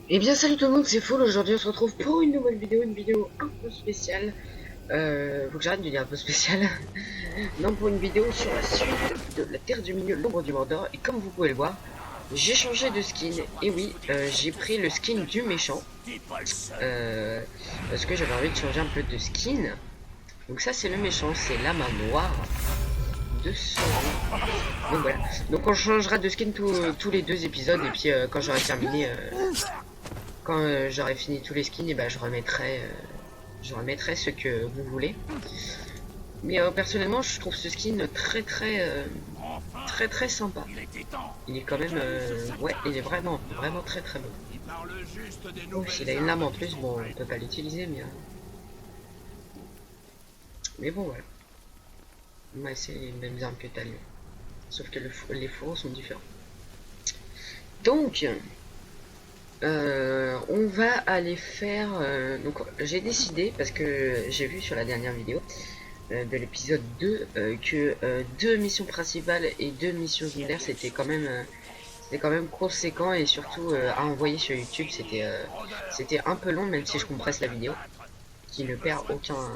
Et bien salut tout le monde, c'est Full. Aujourd'hui on se retrouve pour une nouvelle vidéo, une vidéo un peu spéciale. Faut que j'arrête de dire un peu spéciale. Non, pour une vidéo sur la suite de la Terre du Milieu, l'ombre du Mordor. Et comme vous pouvez le voir, j'ai changé de skin. Et oui, j'ai pris le skin du méchant. Parce que j'avais envie de changer un peu de skin. Donc ça c'est le méchant, c'est la main noire de Sauron. Donc voilà, donc on changera de skin tous les 2 épisodes. Et puis quand j'aurai terminé... Quand j'aurai fini tous les skins, et ben je remettrai ce que vous voulez. Mais personnellement, je trouve ce skin très sympa. Il est quand même, ouais, il est vraiment très beau. Oh, s'il a une lame en plus, bon, on peut pas l'utiliser, mais bon, voilà. Ouais, c'est les mêmes armes que Talion, sauf que les fourreaux sont différents. Donc on va aller faire donc j'ai décidé, parce que j'ai vu sur la dernière vidéo de l'épisode 2 que 2 missions principales et 2 missions secondaires c'était quand même conséquent, et surtout à envoyer sur YouTube c'était un peu long, même si je compresse la vidéo qui ne perd aucun,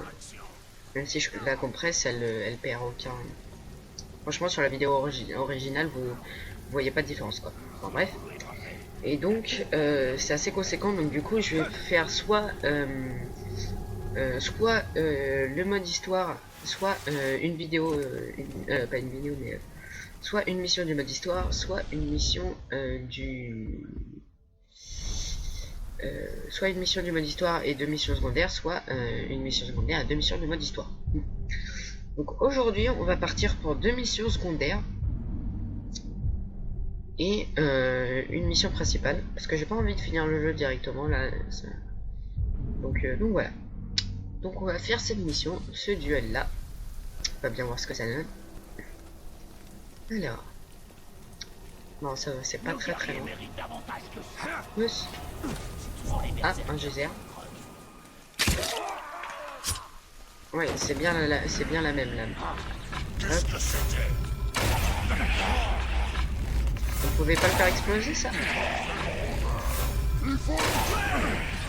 même si je la compresse, elle perd aucun. Franchement, sur la vidéo originale vous voyez pas de différence, quoi. Enfin bref. Et donc c'est assez conséquent, donc du coup je vais faire soit le mode histoire, soit une vidéo, pas une vidéo, mais soit une mission du mode histoire, soit une mission soit une mission du mode histoire et 2 missions secondaires, soit une mission secondaire et 2 missions du mode histoire. Donc aujourd'hui on va partir pour 2 missions secondaires et une mission principale, parce que j'ai pas envie de finir le jeu directement là, donc voilà. Donc on va faire cette mission, ce duel là. On va bien voir ce que ça donne. Alors bon, ça va, c'est pas très long. Plus. Ah, un geyser. Ouais, c'est bien la même lame. Hop. Vous pouvez pas le faire exploser, ça?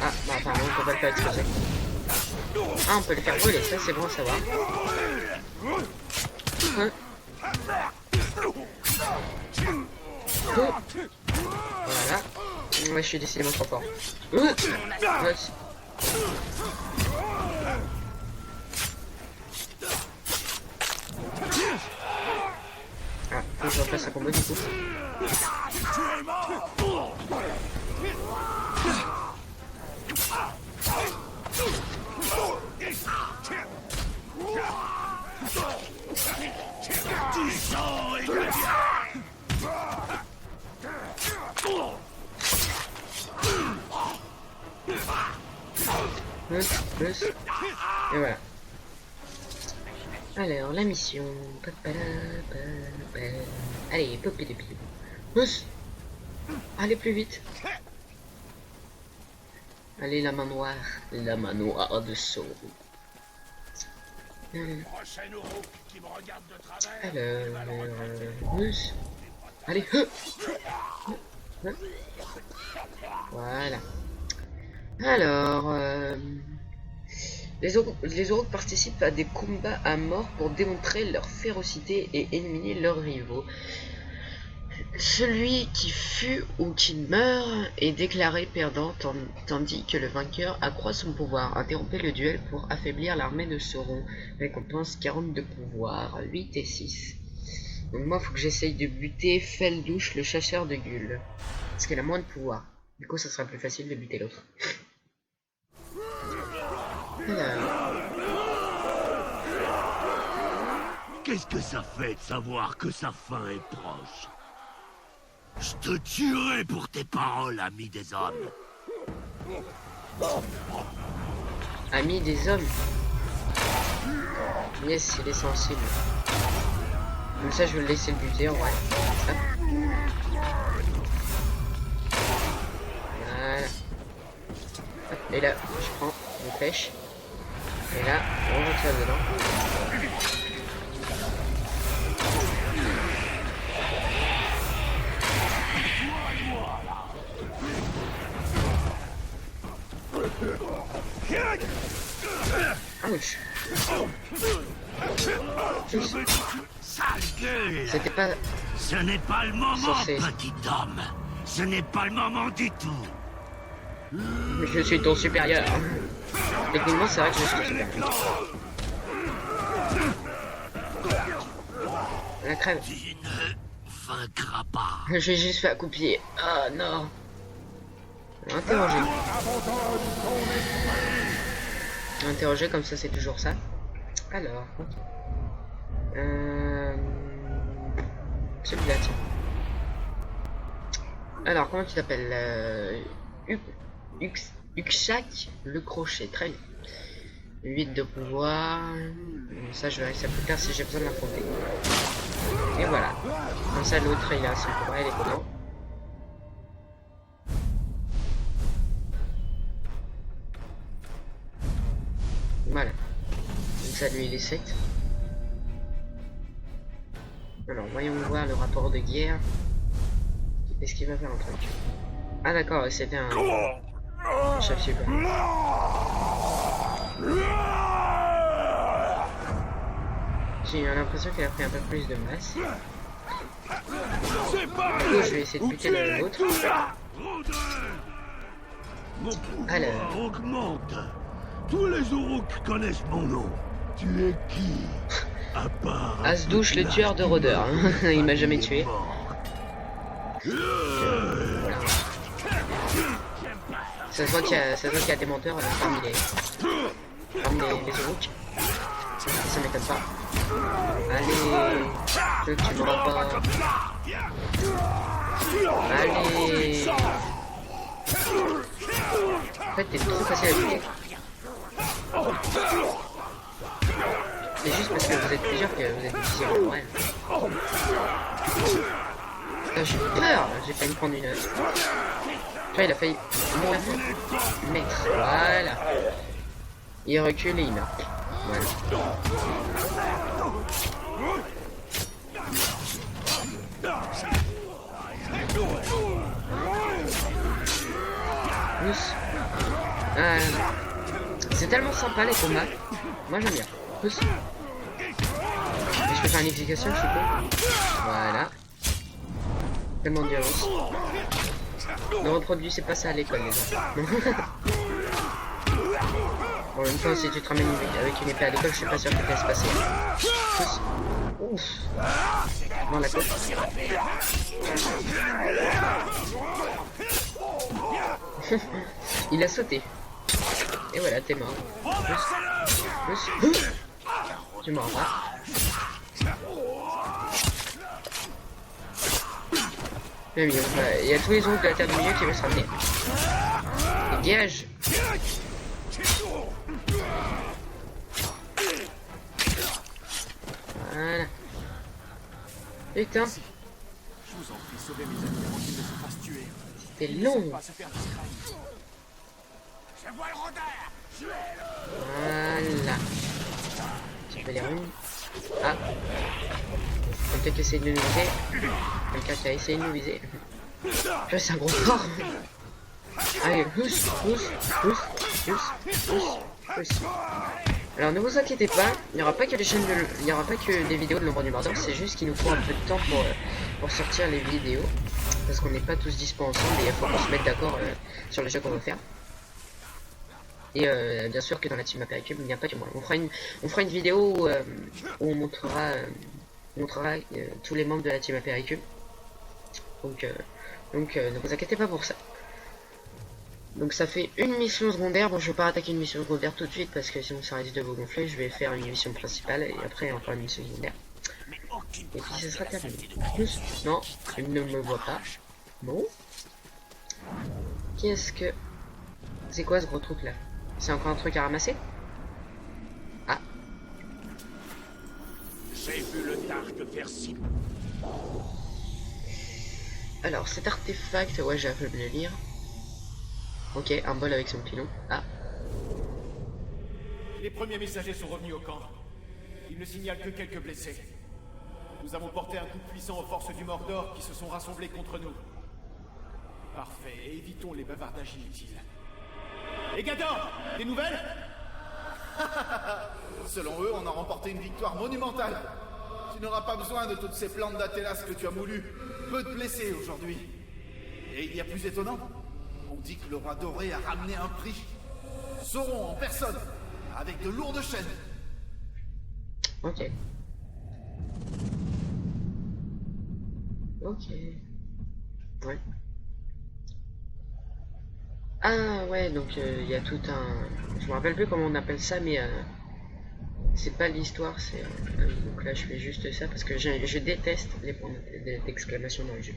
Ah, bah pardon, on peut pas le faire exploser. Ah, on peut le faire brûler, ça c'est bon à savoir. Voilà. Ouais, je suis décidément trop fort. Ah, faut que je refasse un combo du coup. Plus. Et voilà. Alors, la mission. Allez, plus. Allez, plus vite. Allez, la main noire. La main noire de Sauron. Alors, plus. Allez, voilà. Alors, les orques participent à des combats à mort pour démontrer leur férocité et éliminer leurs rivaux. Celui qui fut ou qui meurt est déclaré perdant, tandis que le vainqueur accroît son pouvoir. Interrompez le duel pour affaiblir l'armée de Sauron. Récompense 40 de pouvoir, 8 et 6. Donc moi, faut que j'essaye de buter Feldouche, le chasseur de gueules, parce qu'elle a moins de pouvoir. Du coup, ça sera plus facile de buter l'autre. Qu'est-ce que ça fait de savoir que sa fin est proche? Je te tuerai pour tes paroles, ami des hommes. Ami des hommes. Yes, il est sensible. Comme ça, je vais le laisser le buter en vrai. Hop. Voilà. Hop. Et là, je prends une flèche. Et là, on retire dedans. Ouch. Sale gueule! C'était pas... Ce n'est pas le moment, Censé. petit homme. Ce n'est pas le moment du tout. Je suis ton supérieur. Techniquement, c'est vrai que je suis ton supérieur. La crève. Tu ne vaincras pas. J'ai juste fait un coup de pied. Ah non. Interroger. Interroger comme ça, c'est toujours ça. Alors. Celui-là, tiens. Alors, comment tu t'appelles Uxak le crochet. Très bien. 8 de pouvoir. Ça, je verrai ça plus tard si j'ai besoin de l'affronter. Et voilà. Comme ça, l'autre, il a son pouvoir, il est content. Voilà. Donc ça, lui, il est 7. Alors, voyons voir le rapport de guerre. Est-ce qu'il va faire un truc? Ah d'accord, c'était un chef super. J'ai l'impression qu'il a pris un peu plus de masse. Du coup, je vais essayer de buter l'autre. Mon pouvoir Alors. augmente. Tous les Uruk connaissent mon nom. Tu es qui? À part Asdouche, le tueur de rôdeurs. Il m'a jamais tué. Ça se voit qu'il y a des menteurs parmi les Uruk. Ça m'étonne pas. Allez, je tu m'auras pas. Allez. En fait, t'es trop facile à tuer. C'est juste parce que vous êtes plusieurs que vous êtes difficile en vrai. J'ai peur, j'ai failli prendre une... Tu vois, il a failli mourir. Mettre, voilà. Il recule et il meurt. Voilà. C'est tellement sympa les combats. Moi j'aime bien. Pousse. Et je peux faire une exécution, je suppose. Voilà. Tellement de violence. Ne reproduisez pas ça à l'école, les enfants. En même temps, si tu te ramènes avec une épée à l'école, je suis pas sûr que ça va se passer. Pousse. Ouf. Dans la côte. Il a sauté. Et voilà, t'es mort. Pousse. Tu m'en vas. Il y a tous les autres de la terre du milieu qui veulent se ramener. Dégage. Voilà. Putain. C'était long. Voilà. Tu peux les rendre. Ah. Quelqu'un qui essaie de nous viser. Quelqu'un qui a essayé de nous viser. C'est un gros corps. Allez, pousse. Alors ne vous inquiétez pas, il n'y aura pas que les chaînes il n'y aura pas que des vidéos de l'ombre du Mordor, c'est juste qu'il nous faut un peu de temps pour sortir les vidéos. Parce qu'on n'est pas tous dispo ensemble et il faut qu'on se mette d'accord sur les jeux qu'on va faire. Et bien sûr que dans la team Apericube, il n'y a pas que moi. On fera une vidéo où on montrera tous les membres de la team Apericube. Donc ne vous inquiétez pas pour ça. Donc ça fait une mission secondaire. Bon, je vais pas attaquer une mission secondaire tout de suite parce que sinon ça risque de vous gonfler. Je vais faire une mission principale et après encore une mission secondaire. Et puis ce sera terminé. Non, il ne me voit pas. Bon. Qu'est-ce que... C'est quoi ce gros truc là? C'est encore un truc à ramasser? Ah. J'ai vu le Targ faire si. Alors cet artefact, ouais j'ai un peu de le lire. Ok, un bol avec son pilon. Ah. les premiers messagers sont revenus au camp. Ils ne signalent que quelques blessés. Nous avons porté un coup puissant aux forces du Mordor qui se sont rassemblées contre nous. Parfait, et évitons les bavardages inutiles. Et Gador, des nouvelles? Selon eux, on a remporté une victoire monumentale. Tu n'auras pas besoin de toutes ces plantes d'Athélas que tu as moulues. Peu de blessés aujourd'hui. Et il y a plus étonnant, on dit que le roi doré a ramené un prix. Sauron en personne, avec de lourdes chaînes. Ok. Ok. Ouais. Ah ouais, donc il y a tout un... Je me rappelle plus comment on appelle ça, mais c'est pas l'histoire, c'est... donc là je fais juste ça parce que je déteste les points d'exclamation dans le jeu.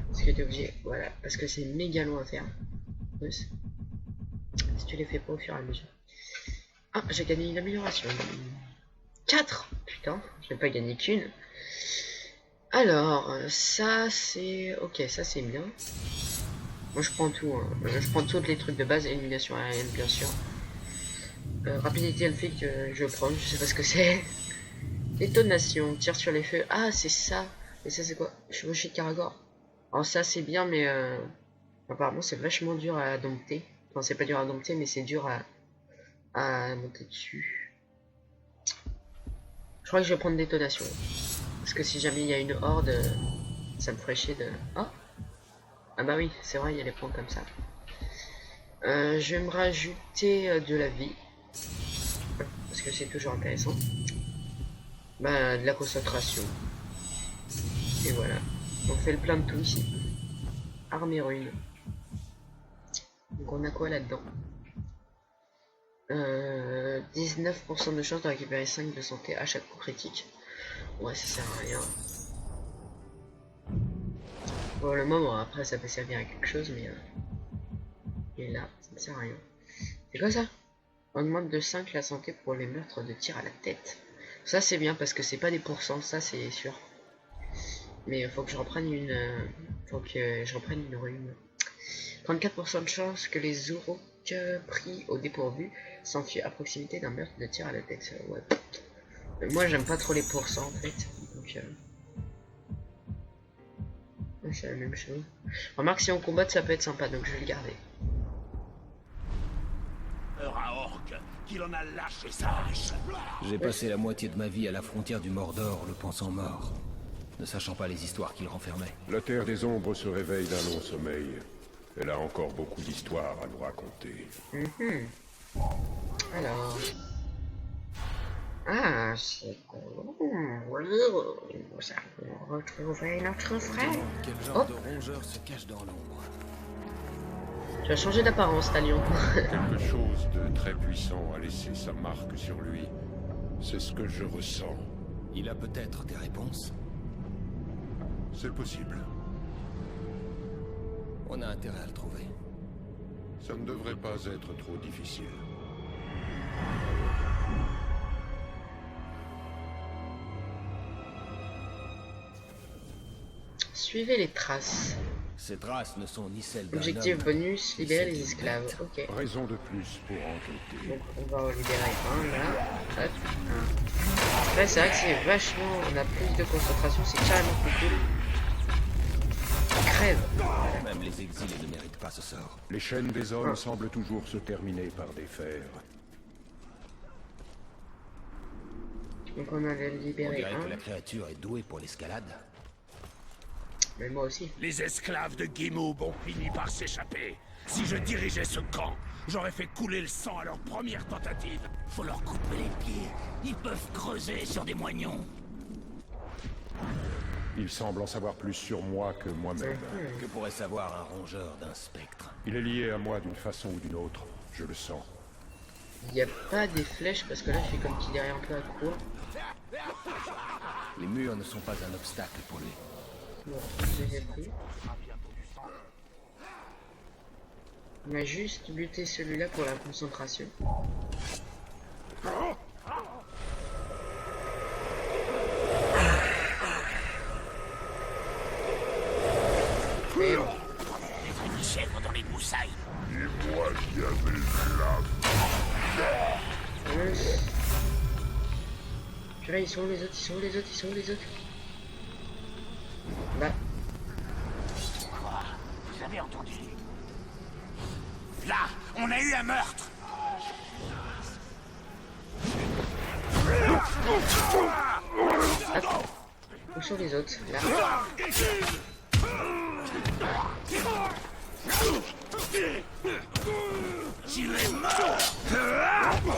Parce que t'es obligé, voilà, parce que c'est méga long à faire. Si tu les fais pas au fur et à mesure. Ah, j'ai gagné une amélioration. 4. Putain, je n'ai pas gagné qu'une. Alors, ça c'est... Ok, ça c'est bien. Moi je prends tout, hein. Je prends tous les trucs de base, élimination aérienne bien sûr. Rapidité elfique, je prends, je sais pas ce que c'est. Détonation, tire sur les feux. Ah, c'est ça. Et ça c'est quoi? Chevaucher de Caragor. Alors ça c'est bien, mais apparemment c'est vachement dur à dompter. Enfin, c'est pas dur à dompter, mais c'est dur à monter dessus. Je crois que je vais prendre détonation. Parce que si jamais il y a une horde, ça me ferait chier de... Oh! Ah bah oui, c'est vrai, il y a les points comme ça. Je vais me rajouter de la vie. Parce que c'est toujours intéressant. Bah, de la concentration. Et voilà. On fait le plein de tout ici. Arme et rune. Donc on a quoi là-dedans? 19% de chance de récupérer 5 de santé à chaque coup critique. Ouais, ça sert à rien. Pour le moment, après ça peut servir à quelque chose, mais et là, ça ne sert à rien. C'est quoi ça? Augmente de 5 la santé pour les meurtres de tir à la tête. Ça c'est bien parce que c'est pas des pourcents, ça c'est sûr. Mais il faut que je reprenne une... faut que je reprenne une rune. 34% de chance que les Uruk pris au dépourvu s'enfuient à proximité d'un meurtre de tir à la tête. Ouais. Moi j'aime pas trop les pourcents en fait. Donc c'est la même chose. Remarque, si on combat ça peut être sympa, donc je vais le garder. À Orc, qu'il en a lâché sa hache. J'ai passé la moitié de ma vie à la frontière du Mordor, le pensant mort, ne sachant pas les histoires qu'il renfermait. La Terre des Ombres se réveille d'un long sommeil. Elle a encore beaucoup d'histoires à nous raconter. Alors... Ah, c'est bon. Oui, nous avons retrouvé notre frère. Quel genre de rongeur se cache dans l'ombre? Tu as changé d'apparence, Talion. Quelque chose de très puissant a laissé sa marque sur lui. C'est ce que je ressens. Il a peut-être des réponses. C'est possible. On a intérêt à le trouver. Ça ne devrait pas être trop difficile. Suivez les traces. Ces traces ne sont ni celles d'un Objectif homme, bonus, ni libérer celles les d'une esclaves. bête. Ok. Raison de plus pour enquêter. Donc on va en libérer un là. Hop, un. Après c'est vrai que c'est vachement... On a plus de concentration, c'est carrément plus cool. Crève. Même les exilés ne méritent pas ce sort. Les chaînes des hommes semblent toujours se terminer par des fers. Donc on a On libéré dirait que un. la créature est douée pour l'escalade. Mais moi aussi. Les esclaves de Guimauve ont fini par s'échapper. Si je dirigeais ce camp, j'aurais fait couler le sang à leur première tentative. Faut leur couper les pieds. Ils peuvent creuser sur des moignons. Il semble en savoir plus sur moi que moi-même. Que pourrait savoir un rongeur d'un spectre? Il est lié à moi d'une façon ou d'une autre. Je le sens. Il n'y a pas des flèches parce que là je fais comme qu'il est un peu à court. Les murs ne sont pas un obstacle pour lui. Bon, j'ai pris. On a juste buté celui-là pour la concentration. Et bon. Les chèvres dans les broussailles. Et moi qui avais le flamme. Purée, ils sont où les autres? Ils sont où les autres? Ils sont où les autres? Là. Quoi? Vous avez entendu? Là, on a eu un meurtre. Attends. Où sont les autres? Là. Tu es mort.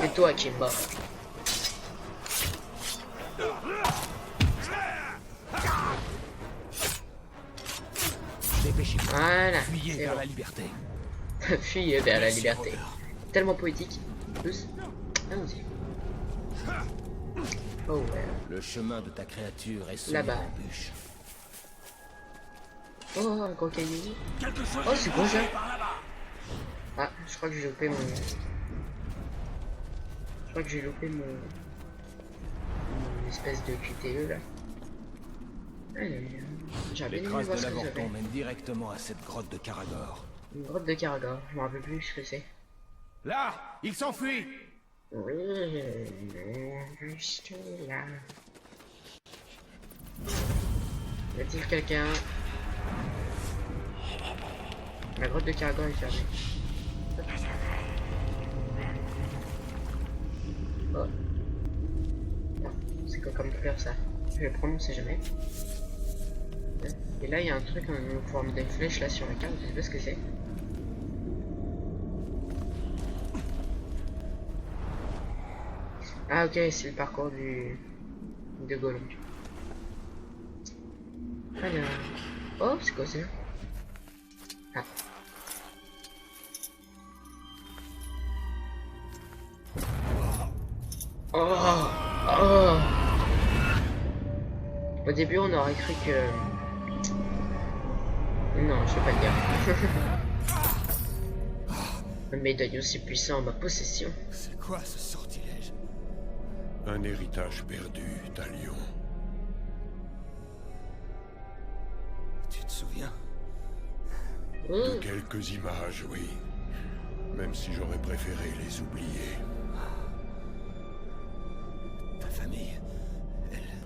C'est toi qui es mort. Dépêchez-vous. Voilà. Fuyez C'est vers bon. la liberté. Fuyez vers la liberté. Tellement poétique. Tous. Allons-y. Oh ouais. Le chemin de ta créature est semé Là-bas. d'embûches. Oh, un gros caillou. Quelque chose Oh, c'est gros ça. par là-bas. Ah, je crois que j'ai loupé mon... Je crois que j'ai loupé mon espèce de QTE là. Alors, j'avais Les bien traces voir de ce que l'avorton j'avais. mènent directement à cette grotte de Karagor. Une grotte de Karagor, je me rappelle plus ce que c'est. Là, il s'enfuit. Oui, je suis là. Y a-t-il quelqu'un? La grotte de Karagor est fermée. Oh. Non, c'est quoi comme fleur ça? Je vais le prendre, on sait jamais. Et là, il y a un truc en forme de flèche là sur la carte, je sais pas ce que c'est. Ah ok, c'est le parcours de Gollum. Alors... Oh, c'est quoi ça? Ah. Oh, oh. Au début, on aurait cru que... Non, je vais pas le dire. Un médaillon si puissant en ma possession. C'est quoi ce sortilège? Un héritage perdu, Talion. Tu te souviens? De quelques images, oui. Même si j'aurais préféré les oublier. Ta famille,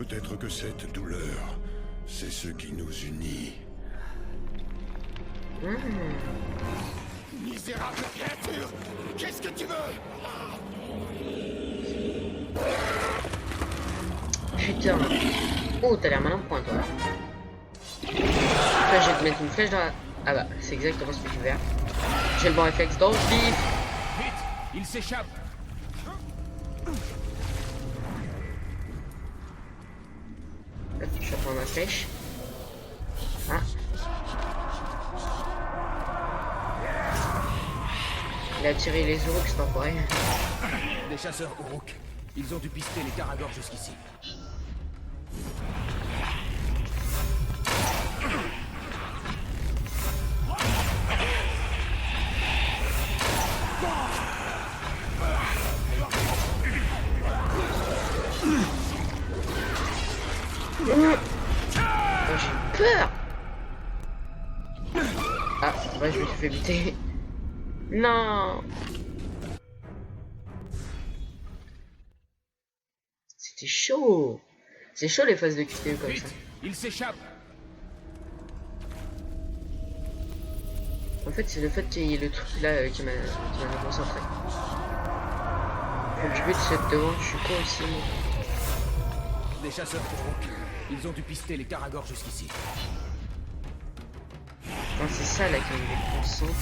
Peut-être que cette douleur, c'est ce qui nous unit. Misérable créature. Qu'est-ce que tu veux? Putain. Oh, t'as l'air malin point, toi. Là, je vais te mettre une flèche dans la... Ah bah, c'est exactement ce que je veux faire. J'ai le bon réflexe dans le vif. Vite! Il s'échappe! Là, je vais prendre ma flèche. Ah. Il a tiré les Uruks, c'est pas vrai. Les chasseurs Uruk. Ils ont dû pister les Karagor jusqu'ici. Oh, j'ai peur. Ah, ouais, je me suis fait buter. Non. C'était chaud. C'est chaud les phases de QTE comme ça. Vite! Il s'échappe! En fait, c'est le fait qu'il y ait le truc là qui m'a concentré. Faut que je bute cette devant, je suis con aussi. Les chasseurs Uruk. Ils ont dû pister les Karagor jusqu'ici. Non, c'est ça là qui me concentre.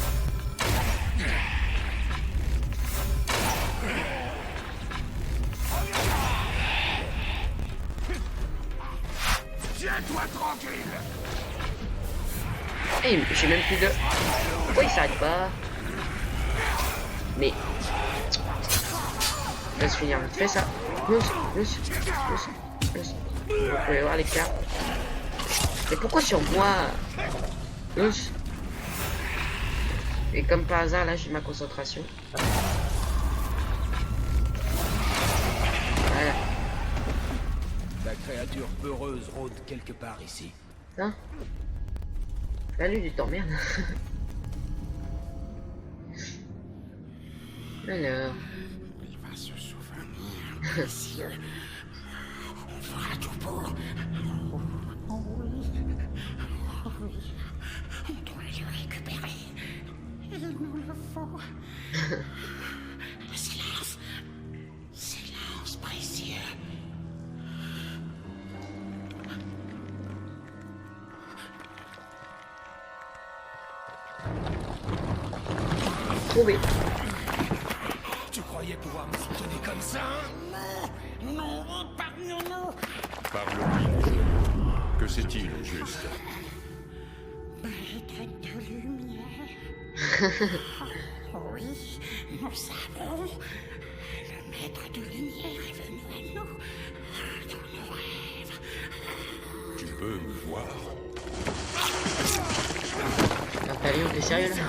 Tiens-toi tranquille. Hey, j'ai même plus de... Pourquoi il s'arrête pas? Mais... Laisse finir vite fait ça. Vous pouvez voir les cartes. Mais pourquoi sur moi? Et comme par hasard, là, j'ai ma concentration. Voilà. La créature peureuse rôde quelque part ici. Hein? Salut, tu t'emmerdes. Alors... Il va se souvenir. précieux. On fera tout pour. Oh oui. Oh oui. On doit le récupérer. Il nous le faut. Silence. Silence précieux. Trouvé. Tu croyais pouvoir me soutenir comme ça? Non, non, épargnons-nous. Parle-lui du jeu. Que c'est-il au juste? Maître de lumière. Oui, nous savons. Le maître de lumière est venu à nous dans nos rêves. Tu peux me voir? Nathalion, t'es sérieux là?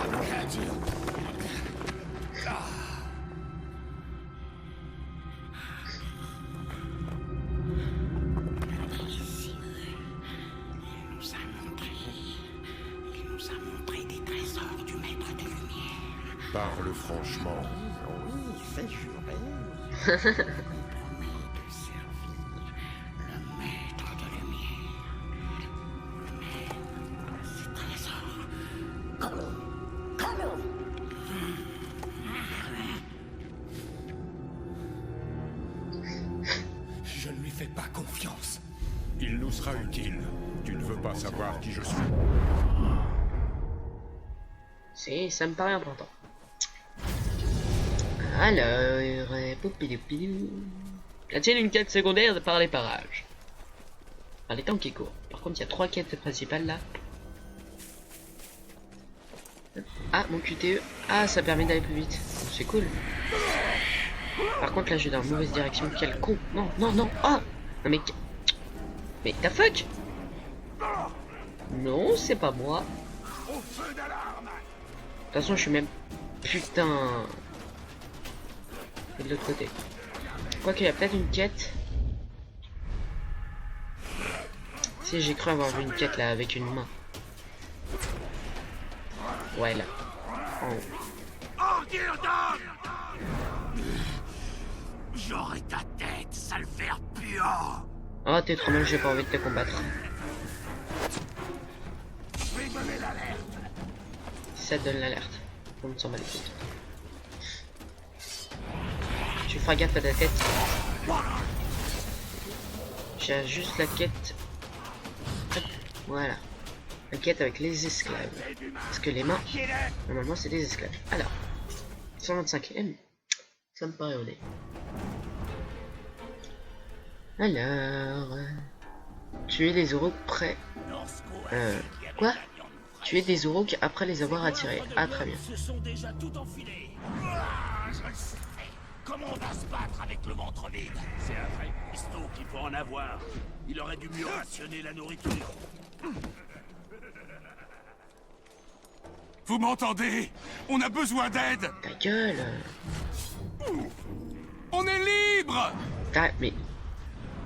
Il nous a montré des trésors du maître de lumière. Parle franchement. Oui, c'est juré. On promet de servir le maître de lumière. Le maître, ces trésors. Colo. Je ne lui fais pas confiance. Il nous sera utile. Tu ne veux pas savoir qui je suis? Si, ça me paraît important. Alors, poupidou. A-t-il une quête secondaire de par les parages? Par les temps qui courent. Par contre, il y a 3 quêtes principales là. Ah, mon QTE. Ah, ça permet d'aller plus vite. C'est cool. Par contre, là, je vais dans la mauvaise direction. Quel con. Non, non, non. Ah non, mais... Mais the fuck? Non, c'est pas moi. De toute façon, je suis même... Putain... Et de l'autre côté. Quoique, il y a peut-être une quête. Si, j'ai cru avoir vu une quête là, avec une main. Ouais, là. En haut. J'aurai ta tête, sale ver puant. Oh, t'es trop mal, j'ai pas envie de te combattre. Si ça te donne l'alerte. On me s'en bat les couilles. Tu feras gaffe à ta tête. J'ai juste la quête. Hop, voilà. La quête avec les esclaves. Parce que les mains, normalement, c'est des esclaves. Alors, 125 M. Ça me paraît honnête. Alors... tuer les oraux près... quoi? Tuer des oraux après les avoir attirés. Ah, très bien. Se sont déjà tout enfilés. Je sais. Comment on va se battre avec le ventre vide? C'est un vrai piston qu'il faut en avoir. Il aurait dû mieux rationner la nourriture. Vous m'entendez? On a besoin d'aide. Ta gueule. On est libre. Ah, mais...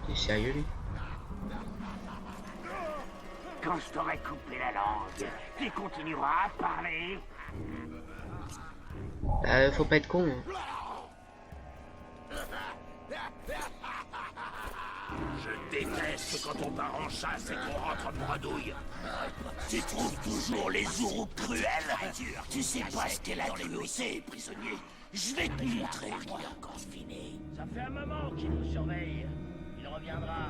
T'es sérieux, lui? Quand je t'aurai coupé la langue, tu continueras à parler. Faut pas être con. Hein. Je déteste quand on part en chasse et qu'on rentre en bredouille. Tu trouves toujours les ourous cruels? Tu sais pas ce qu'elle a dans les dossiers, prisonnier. Je vais te montrer, moi. Encore fini. Ça fait un moment qu'il nous surveille. Il reviendra.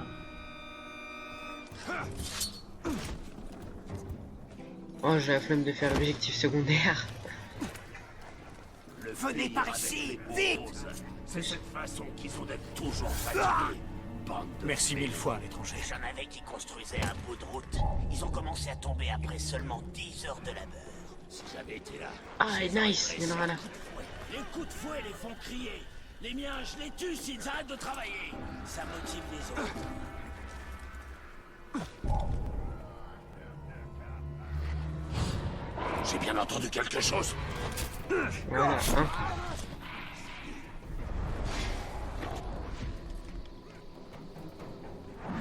Oh, j'ai la flemme de faire l'objectif secondaire. Venez par ici, vite! C'est cette façon qu'ils ont d'être toujours fatigués. Merci 1000 fois, l'étranger. J'en avais qui construisaient un bout de route. Ils ont commencé à tomber après seulement 10 heures de labeur. Si j'avais été là... Ah, nice, il y en aura là. Les coups de fouet les font crier. Les miens, je les tue s'ils arrêtent de travailler. Ça motive les autres. J'ai bien entendu quelque chose. Voilà, hein.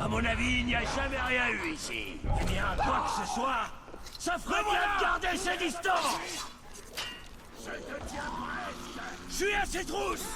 À mon avis, il n'y a jamais rien eu ici. Eh bien, quoi que ce soit, ça ferait bien de garder ses distances. Je suis à ses trousses.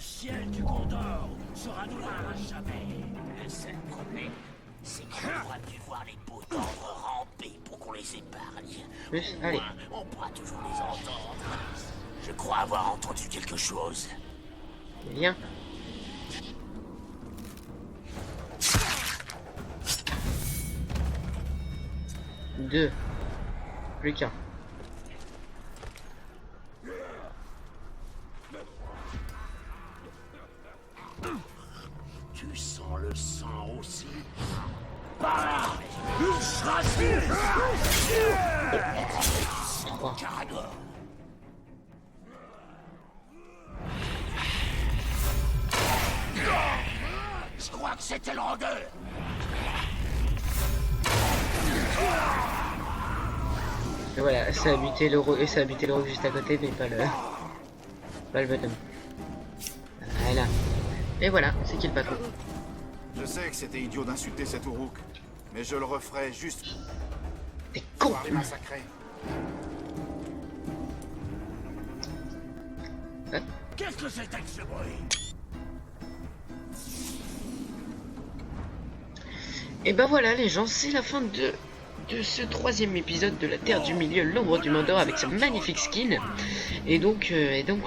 ciel du Gondor sera noir à jamais. Le seul problème, c'est qu'on aura dû voir les beaux tendres ramper pour qu'on les épargne. Oui, Au allez. moins, on pourra toujours les entendre. Je crois avoir entendu quelque chose. Viens. Deux. Plus qu'un. Tu sens le sang aussi? Trois. Carador. Je crois que c'était le rôdeur. Et voilà, ça a buté l'euro et ça a buté l'euro juste à côté, mais pas le bottom. Voilà. Et voilà, c'est qui le patron? Je sais que c'était idiot d'insulter cet Uruk, mais je le referai juste T'es con! pour les massacrer. Qu'est-ce que c'était que ce bruit? Et ben voilà les gens, c'est la fin de ce troisième épisode de la Terre du Milieu, l'ombre du Mordor avec ce magnifique skin. Et donc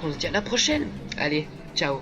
on se dit à la prochaine. Allez, ciao.